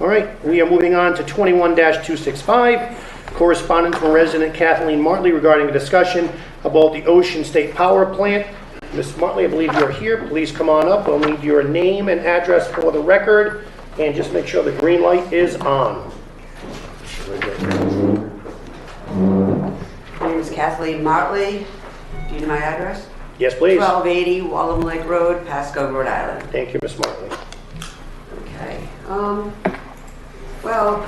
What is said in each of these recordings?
All right, we are moving on to 21-265, correspondence from resident Kathleen Martley regarding a discussion about the Ocean State Power Plant. Ms. Martley, I believe you're here. Please come on up. We'll need your name and address for the record, and just make sure the green light is on. My name is Kathleen Martley. Do you know my address? Yes, please. 1280 Wallem Lake Road, Pasco, Rhode Island. Thank you, Ms. Martley. Okay. Well,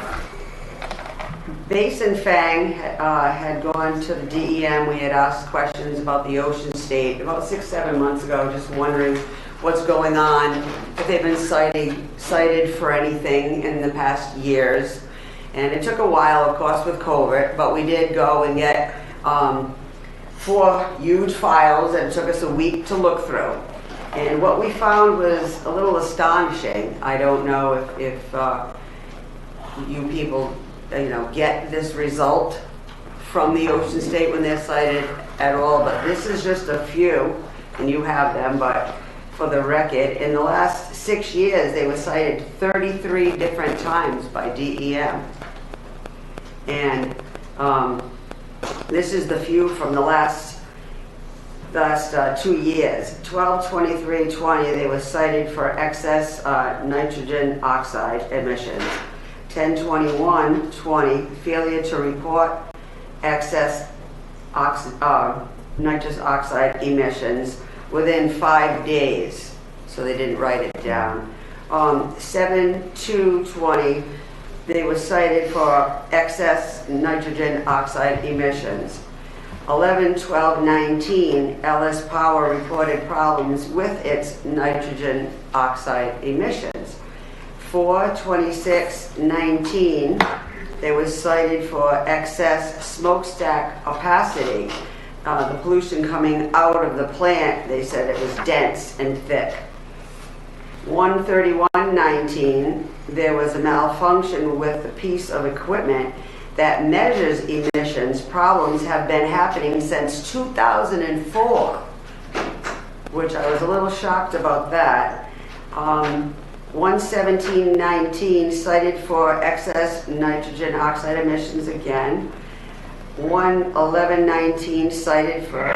Base and Fang had gone to the DEM. We had asked questions about the Ocean State about 6-7 months ago, just wondering what's going on, if they've been cited for anything in the past years. And it took a while, of course, with COVID, but we did go and get 4 huge files, and it took us a week to look through. And what we found was a little astonishing. I don't know if you people, get this result from the Ocean State when they're cited at all, but this is just a few, and you have them, but for the record, in the last 6 years, they were cited 33 different times by DEM. And this is the few from the last 2 years. 12/23/20, they were cited for excess nitrogen oxide emissions. 10/21/20, failure to report excess nitrous oxide emissions within 5 days. So they didn't write it down. 7/2/20, they were cited for excess nitrogen oxide emissions. 11/12/19, LS Power reported problems with its nitrogen oxide emissions. 4/26/19, they were cited for excess smokestack opacity. The pollution coming out of the plant, they said it was dense and thick. 1/31/19, there was a malfunction with a piece of equipment that measures emissions. Problems have been happening since 2004, which I was a little shocked about that. 1/17/19, cited for excess nitrogen oxide emissions again. 1/11/19, cited for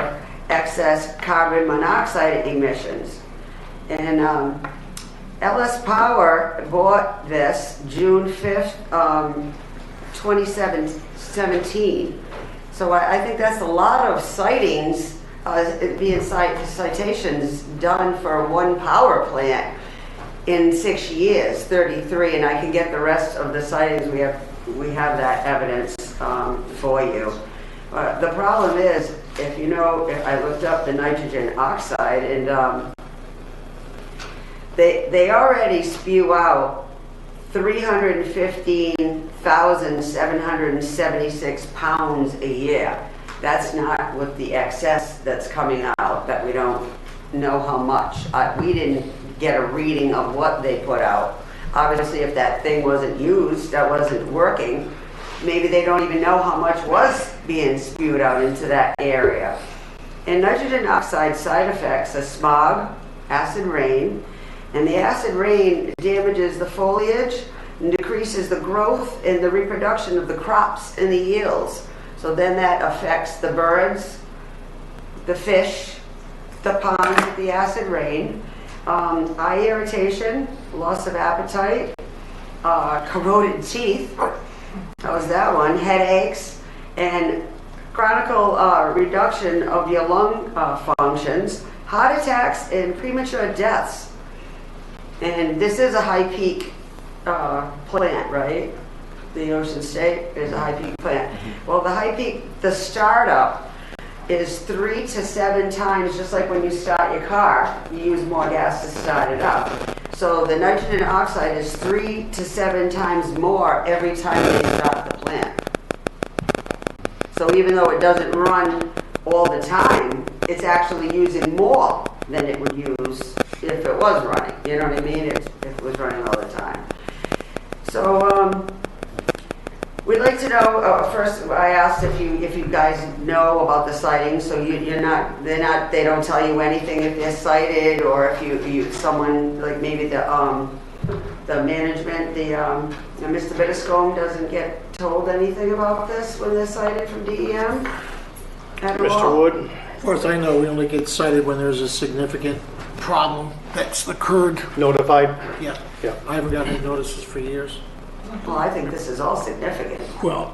excess carbon monoxide emissions. And LS Power bought this June 5th, 2017. So I think that's a lot of sightings, being citations done for one power plant in 6 years, 33, and I can get the rest of the sightings. We have that evidence for you. The problem is, if I looked up the nitrogen oxide, and they already spew out 315,776 pounds a year. That's not with the excess that's coming out, that we don't know how much. We didn't get a reading of what they put out. Obviously, if that thing wasn't used, that wasn't working, maybe they don't even know how much was being spewed out into that area. And nitrogen oxide side effects are smog, acid rain, and the acid rain damages the foliage and decreases the growth and the reproduction of the crops and the yields. So then that affects the birds, the fish, the ponds with the acid rain, eye irritation, loss of appetite, corroded teeth, that was that one, headaches, and chronic reduction of your lung functions, heart attacks, and premature deaths. And this is a high peak plant, right? The Ocean State is a high peak plant. Well, the high peak, the startup is 3 to 7 times, just like when you start your car, you use more gas to start it up. So the nitrogen oxide is 3 to 7 times more every time they start the plant. So even though it doesn't run all the time, it's actually using more than it would use if it was running. You know what I mean? If it was running all the time. So we'd like to know. First, I asked if you guys know about the sightings. So they don't tell you anything if they're cited, or if someone like maybe the the management, Mr. Bitterscombe doesn't get told anything about this when they're cited from DEM at Mr. all? Wood? As far as I know, we only get cited when there's a significant problem that's occurred. Notified? Yeah. Yeah. I haven't gotten any notices for years. Well, I think this is all significant. Well,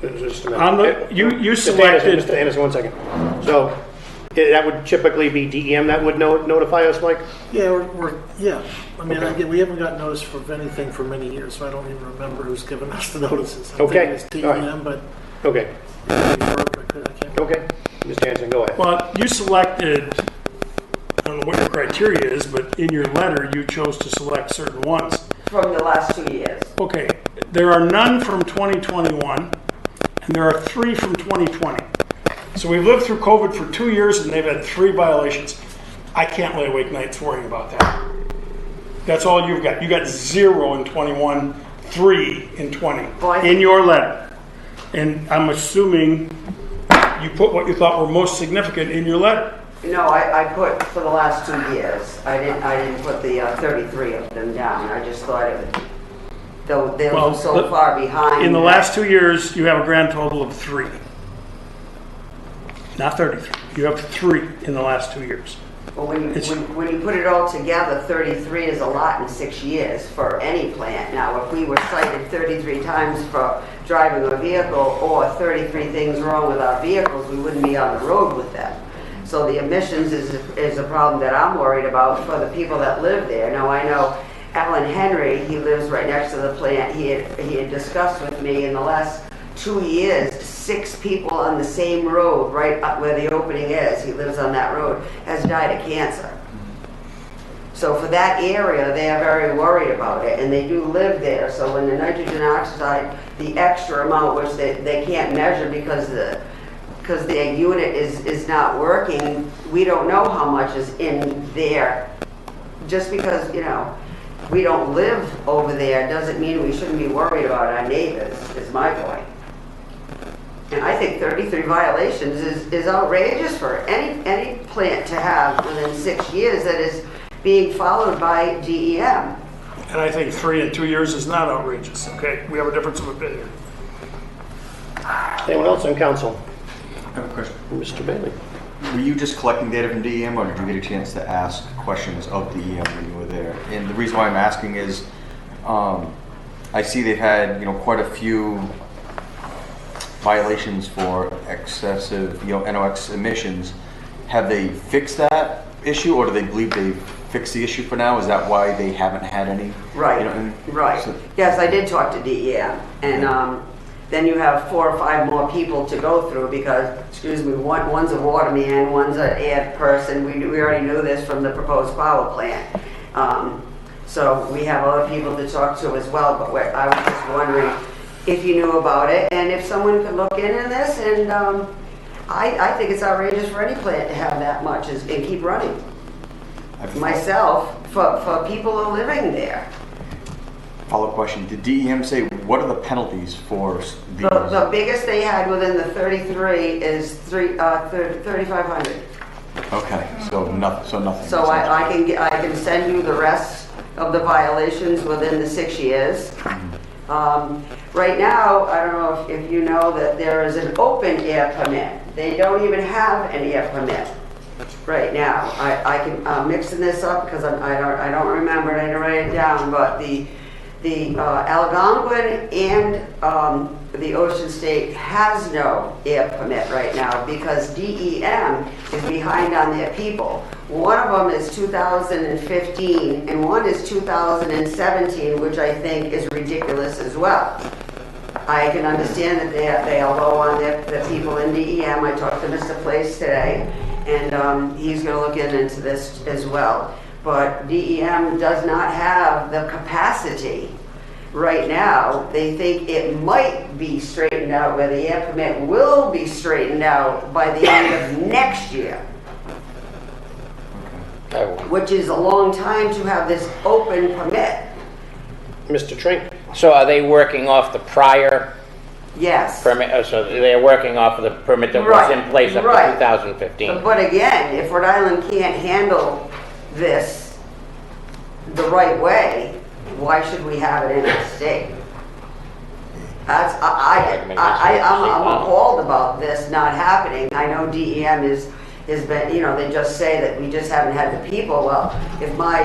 Just a minute. on the, you Mr. Anderson, selected, Mr. Anderson, 1 second. So, that would typically be DEM that would notify us, Mike? Yeah, yeah. I mean, Okay. we haven't gotten notice of anything for many years, so I don't even remember who's given us the notices. I Okay. think it's All right. DEM, but Okay, I can't. okay. Mr. Anderson, go ahead. well, you selected, I don't know what your criteria is, but in your letter, you chose to select certain ones. From the last 2 years. Okay, there are none from 2021, and there are 3 from 2020. So we've lived through COVID for 2 years, and they've had 3 violations. I can't lay awake nights worrying about that. That's all you've got. You got 0 in 21, 3 in 20, Well, I in think- your letter. And I'm assuming you put what you thought were most significant in your letter. No, I put for the last 2 years. I didn't put the 33 of them down. I just thought it would, though they Well, were so far behind. In the that- last 2 years, you have a grand total of 3. Not 33. You have 3 in the last 2 years. Well, when It's- when you put it all together, 33 is a lot in 6 years for any plant. Now, if we were cited 33 times for driving a vehicle or 33 things wrong with our vehicles, we wouldn't be on the road with them. So the emissions is a problem that I'm worried about for the people that live there. Now, I know Alan Henry, he lives right next to the plant. He had discussed with me in the last 2 years, 6 people on the same road, right up where the opening is, he lives on that road, has died of cancer. So for that area, they are very worried about it, and they do live there. So when the nitrogen oxide, the extra amount, which they can't measure because their unit is not working, we don't know how much is in there. Just because, we don't live over there doesn't mean we shouldn't be worried about our neighbors, is my point. And I think 33 violations is outrageous for any plant to have within 6 years that is being followed by DEM. And I think 3 in 2 years is not outrageous, okay? We have a difference of opinion. Anyone else on council? I have a question. Mr. Bailey? Were you just collecting data from DEM, or did you get a chance to ask questions of DEM when you were there? And the reason why I'm asking is, I see they've had, quite a few violations for excessive, NOx emissions. Have they fixed that issue, or do they believe they've fixed the issue for now? Is that why they haven't had any? Right, right. so- Yes, I did talk to DEM, and then you have 4 or 5 more people to go through because, one's a water man, one's an air person. We already knew this from the proposed power plant. So we have other people to talk to as well, but I was just wondering if you knew about it and if someone could look into this, and I think it's outrageous for any plant to have that much and keep running. Myself, for people who are living there. Follow-up question. Did DEM say, what are the penalties for these? The biggest they had within the 33 is 3,500. Okay, so nothing. So I can send you the rest of the violations within the 6 years. Right now, I don't know if you know that there is an open air permit. They don't even have an air permit right now. I'm mixing this up because I don't remember it. I didn't write it down, but the Algonquin and the Ocean State has no air permit right now because DEM is behind on their people. One of them is 2015 and one is 2017, which I think is ridiculous as well. I can understand that they are low on the people in DEM. I talked to Mr. Place today, and he's going to look into this as well. But DEM does not have the capacity right now. They think it might be straightened out, where the air permit will be straightened out by the end of next year, which is a long time to have this open permit. Mr. Trink? So are they working off the prior Yes. permit? So they're working off of the permit that was Right, in place up right. to 2015? But again, if Rhode Island can't handle this the right way, why should we have it in our state? That's, I'm appalled about this not happening. I know DEM has been, you know, they just say that we just haven't had the people. Well, if my,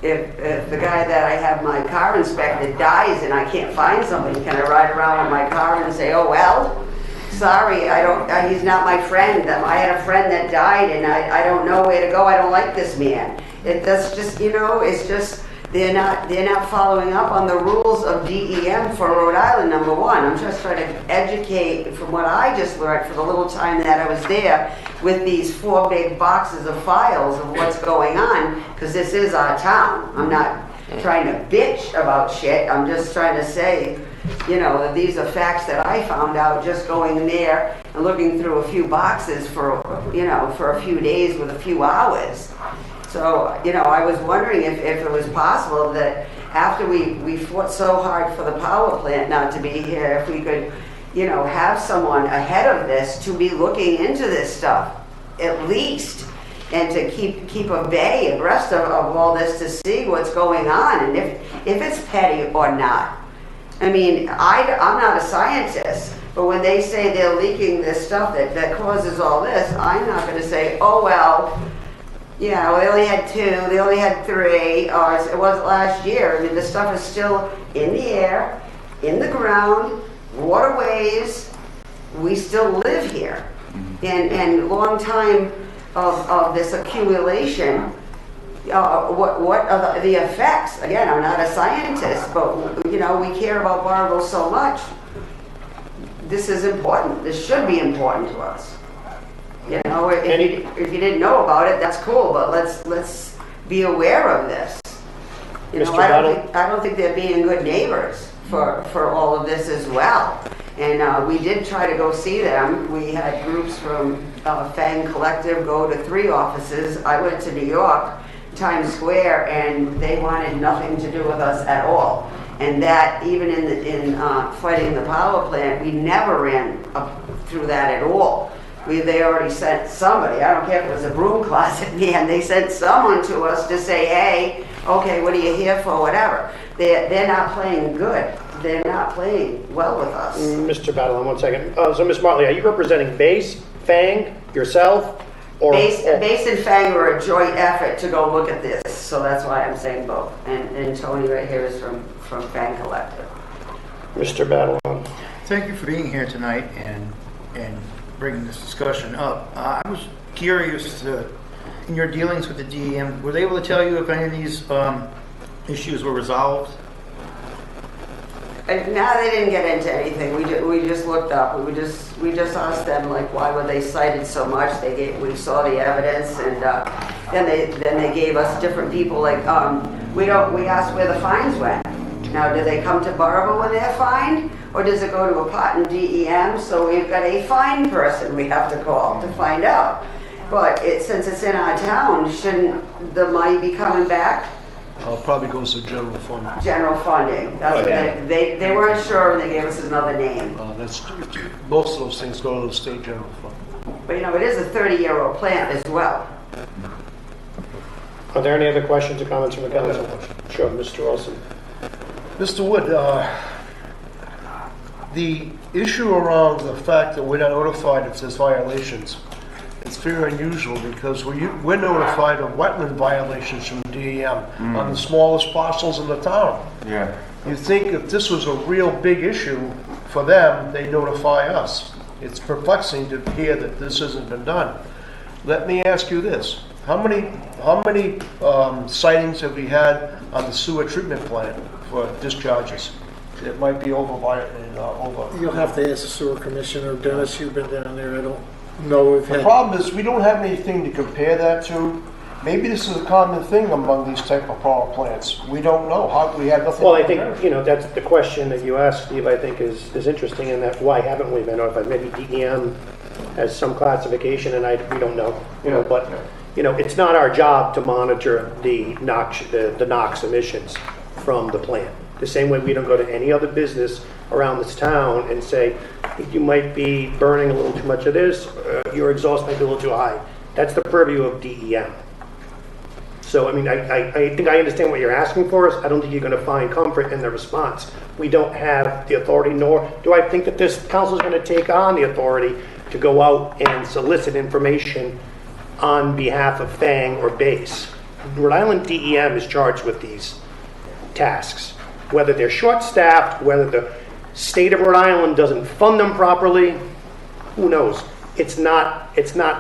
if the guy that I have my car inspected dies and I can't find somebody, can I ride around with my car and say, oh, well, sorry, I don't, he's not my friend. I had a friend that died and I don't know where to go. I don't like this man. That's just, you know, it's just, they're not following up on the rules of DEM for Rhode Island, number one. I'm just trying to educate from what I just learned for the little time that I was there with these 4 big boxes of files of what's going on, because this is our town. I'm not trying to bitch about shit. I'm just trying to say, you know, that these are facts that I found out just going in there and looking through a few boxes for, you know, for a few days with a few hours. So, you know, I was wondering if it was possible that after we fought so hard for the power plant not to be here, if we could, you know, have someone ahead of this to be looking into this stuff, at least, and to keep abreast of all this to see what's going on, and if it's petty or not. I mean, I'm not a scientist, but when they say they're leaking this stuff that causes all this, I'm not going to say, oh, well, yeah, well, they only had 2, they only had 3, or it was last year. I mean, the stuff is still in the air, in the ground, waterways. We still live here. And long time of this accumulation, what are the effects? Again, I'm not a scientist, but, you know, we care about Barville so much. This is important. This should be important to us. You know, if you didn't know about it, that's cool, but let's be aware of this. You know, I don't think they're being good neighbors for all of this as well. And we did try to go see them. We had groups from Fang Collective go to 3 offices. I went to New York, Times Square, and they wanted nothing to do with us at all. And that even in fighting the power plant, we never ran up through that at all. They already sent somebody, I don't care if it was a broom closet man, they sent someone to us to say, hey, okay, what are you here for, whatever. They're not playing good. They're not playing well with us. Mr. Battleon, 1 second. So, Ms. Martley, are you representing Base, Fang, yourself, or... Base and Fang were a joint effort to go look at this, so that's why I'm saying both. And Tony right here is from Fang Collective. Mr. Battleon. Thank you for being here tonight and bringing this discussion up. I was curious in your dealings with the DEM, were they able to tell you if any of these issues were resolved? No, they didn't get into anything. We just looked up. We just asked them, like, why were they cited so much? We saw the evidence, and then they gave us different people. Like we asked where the fines went. Now, do they come to Barber when they're fined, or does it go to a pot in DEM? So we've got a fine person we have to call to find out. But since it's in our town, shouldn't the money be coming back? Probably goes to general fund. General funding. That's what they weren't sure, and they gave us another name. Most of those things go to the state general fund. But you know, it is a 30-year-old plant as well. Are there any other questions or comments from the council? Sure, Mr. Olson. Mr. Wood, the issue around the fact that we're not notified if there's violations, it's very unusual because we're notified of wetland violations from DEM on the smallest parcels in the town. Yeah. You'd think if this was a real big issue for them, they'd notify us. It's perplexing to hear that this hasn't been done. Let me ask you this. How many sightings have we had on the sewer treatment plant for discharges? It might be over. You'll have to ask the sewer commissioner, Dennis, you've been down there, I don't know if... The problem is we don't have anything to compare that to. Maybe this is a common thing among these type of power plants. We don't know. We have nothing. Well, I think, you know, that's the question that you asked, Steve, I think is interesting in that why haven't we been notified? Maybe DEM has some classification and we don't know, you know, but, you know, it's not our job to monitor the NOx emissions from the plant. The same way we don't go to any other business around this town and say, you might be burning a little too much of this, your exhaust might be a little too high. That's the purview of DEM. So, I mean, I think I understand what you're asking for us. I don't think you're going to find comfort in the response. We don't have the authority, nor do I think that this council is going to take on the authority to go out and solicit information on behalf of FANG or BASE. Rhode Island DEM is charged with these tasks. Whether they're short-staffed, whether the state of Rhode Island doesn't fund them properly, who knows? It's not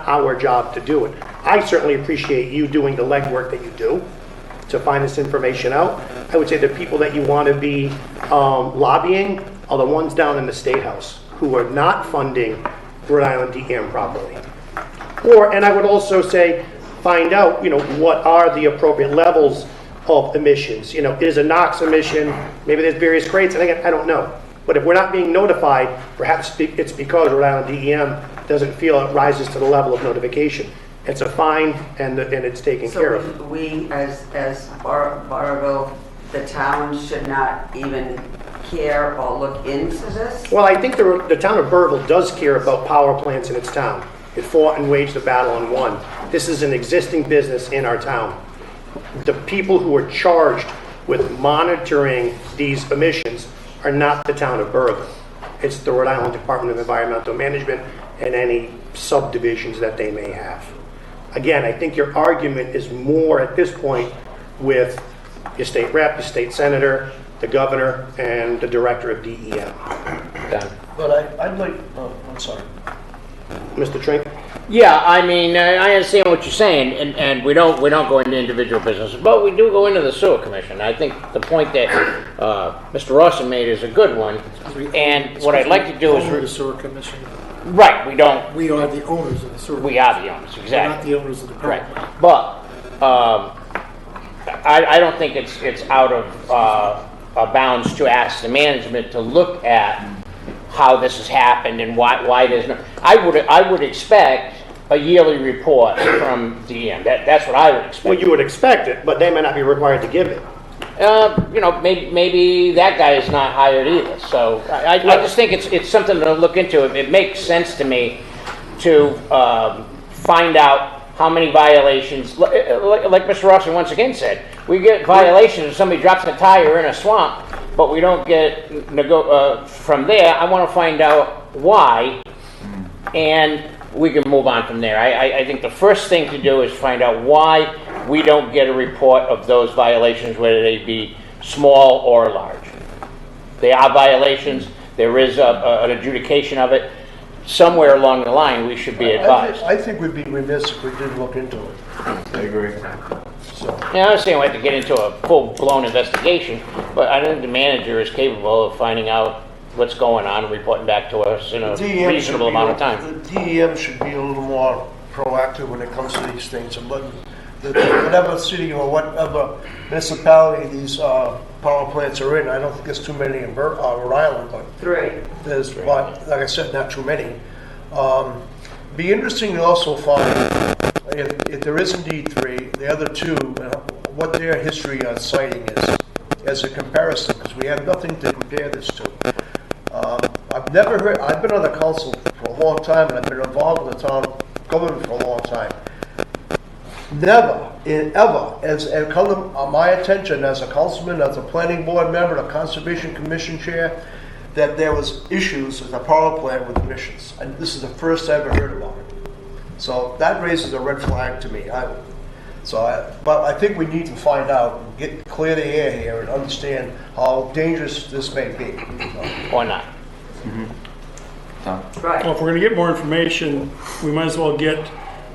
our job to do it. I certainly appreciate you doing the legwork that you do to find this information out. I would say the people that you want to be lobbying are the ones down in the State House who are not funding Rhode Island DEM properly. And I would also say, find out, what are the appropriate levels of emissions. Is a NOx emission, maybe there's various grades, and again, I don't know. But if we're not being notified, perhaps it's because Rhode Island DEM doesn't feel it rises to the level of notification. It's a fine, and it's taken care of. So we, as Barville, the town should not even care or look into this? Well, I think the town of Burville does care about power plants in its town. It fought and waged the battle and won. This is an existing business in our town. The people who are charged with monitoring these emissions are not the town of Burville. It's the Rhode Island Department of Environmental Management and any subdivisions that they may have. Again, I think your argument is more at this point with your state rep, your state senator, the governor, and the director of DEM. Done. But I'd like, I'm sorry. Mr. Trink? Yeah, I mean, I understand what you're saying, and we don't go into individual businesses, but we do go into the sewer commission. I think the point that Mr. Rawson made is a good one, and what I'd like to do Own the is, sewer commission. right, we don't, We are the owners of the sewer. we are the owners, We're not exactly. the owners of the Right, property. but I don't think it's out of bounds to ask the management to look at how this has happened and why there's no. I would expect a yearly report from DEM. That's what I would expect. Well, you would expect it, but they may not be required to give it. Maybe that guy is not hired either. So I just think it's something to look into. It makes sense to me to find out how many violations, like Mr. Rawson once again said, we get violations if somebody drops a tire in a swamp, but we don't get from there. I want to find out why, and we can move on from there. I think the first thing to do is find out why we don't get a report of those violations, whether they be small or large. They are violations. There is an adjudication of it. Somewhere along the line, we should be advised. I think we'd be remiss if we didn't look into it. I agree. Yeah, I understand we have to get into a full-blown investigation, but I think the manager is capable of finding out what's going on and reporting back to us in a reasonable amount of time. The DEM should be a little more proactive when it comes to these things, and whatever city or whatever municipality these power plants are in, I don't think there's too many in Rhode Island, but 3. there's, like I said, not too many. Be interesting to also find, if there is indeed 3, the other 2, what their history on siting is, as a comparison, because we have nothing to compare this to. I've never heard, I've been on the council for a long time, and I've been involved in the town government for a long time. Never, ever, as it come to my attention as a councilman, as a planning board member, a conservation commission chair, that there was issues with the power plant with emissions. And this is the first I ever heard about it. So that raises a red flag to me. But I think we need to find out, and clear the air here, and understand how dangerous this may be. Or not. Right. Well, if we're going to get more information, we might as well get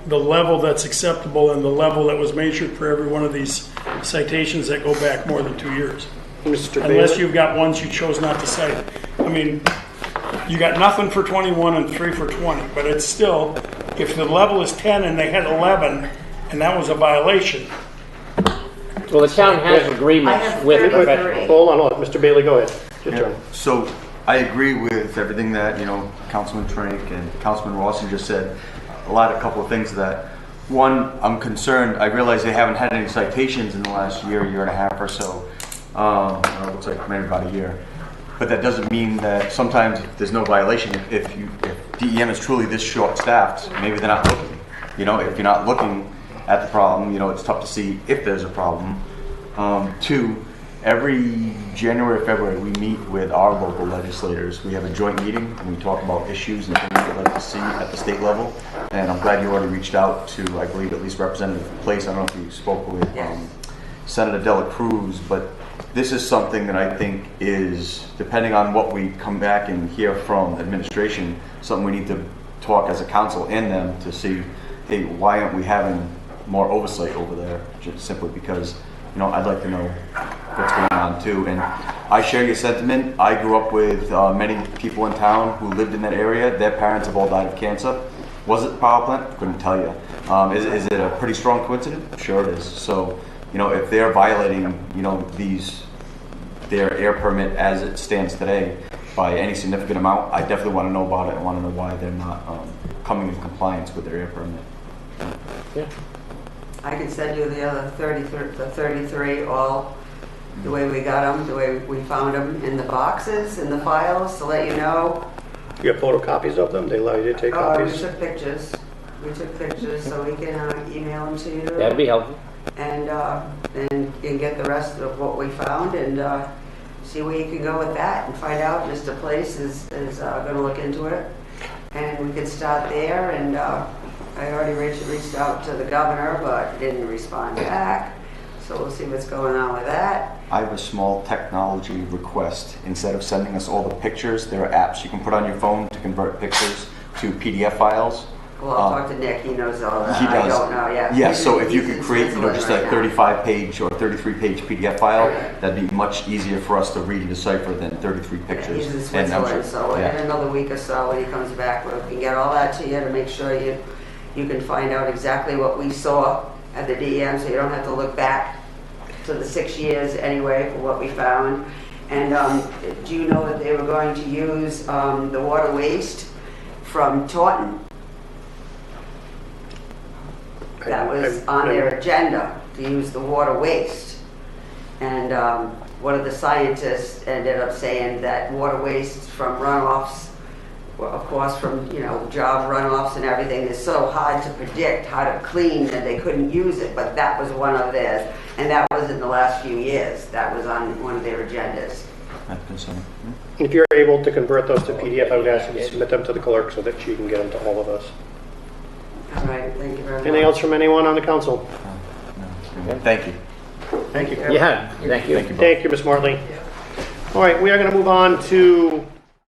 the level that's acceptable and the level that was measured for every one of these citations that go back more than 2 years. Mr. Unless Bailey? you've got ones you chose not to cite. I mean, you got nothing for 21 and 3 for 20, but it's still, if the level is 10 and they had 11, and that was a violation. Well, the town has I agreements have with 33. professionals. Hold on. Mr. Bailey, go ahead. Your turn. So I agree with everything that, Councilman Trink and Councilman Rawson just said. A couple of things that, one, I'm concerned, I realize they haven't had any citations in the last year and a half or so. It looks like maybe about a year. But that doesn't mean that sometimes there's no violation. If DEM is truly this short-staffed, maybe they're not looking. If you're not looking at the problem. You know, it's tough to see if there's a problem. Two, every January or February, we meet with our local legislators. We have a joint meeting and we talk about issues and things we'd like to see at the state level. And I'm glad you already reached out to, I believe, at least Representative Place. I don't know if you spoke with Yes. Senator Dela Cruz, but this is something that I think is, depending on what we come back and hear from administration, something we need to talk as a council and them to see, hey, why aren't we having more oversight over there? Just simply because, you know, I'd like to know what's going on too. And I share your sentiment. I grew up with many people in town who lived in that area. Their parents have all died of cancer. Was it the power plant? Couldn't tell you. Is it a pretty strong coincidence? Sure it is. So, you know, if they're violating, you know, their air permit as it stands today by any significant amount, I definitely want to know about it. I want to know why they're not coming in compliance with their air permit. Yeah. I can send you the other 33, all the way we got them, the way we found them in the boxes, in the files, to let you know. You have photocopies of them? They allow you to take We copies? took pictures. We took pictures so we can email them to you. That'd be helpful. And you can get the rest of what we found and see where you can go with that and find out. Mr. Place is going to look into it. And we can start there. And I already reached out to the governor, but didn't respond back. So we'll see what's going on with that. I have a small technology request. Instead of sending us all the pictures, there are apps you can put on your phone to convert pictures to PDF files. Well, I'll talk to Nick. He knows all that. He does. I don't know yet. Yeah, He's so in- if you he's could in create, you know, just a Switzerland right now. 35-page or 33-page PDF file, that'd be much easier for us to read and decipher than 33 pictures. He's in And I'm Switzerland, sure- so yeah. in another week or so, when he comes back, we can get all that to you to make sure you can find out exactly what we saw at the DEM, so you don't have to look back to the 6 years anyway for what we found. And do you know that they were going to use the water waste from Taunton? That was on their agenda, to use the water waste. And one of the scientists ended up saying that water waste from runoffs, well, of course from, you know, job runoffs and everything, is so hard to predict how to clean that they couldn't use it, but that was one of theirs. And that was in the last few years. That was on one of their agendas. That's concerned. If you're able to convert those to PDF, I would ask you to submit them to the clerk so that she can get them to all of us. All right, thank you very much. Anything else from anyone on the council? No. Thank you. Thank you. Yeah, thank you. Thank you both. Thank you, Ms. Martley. All right, we are going to move on to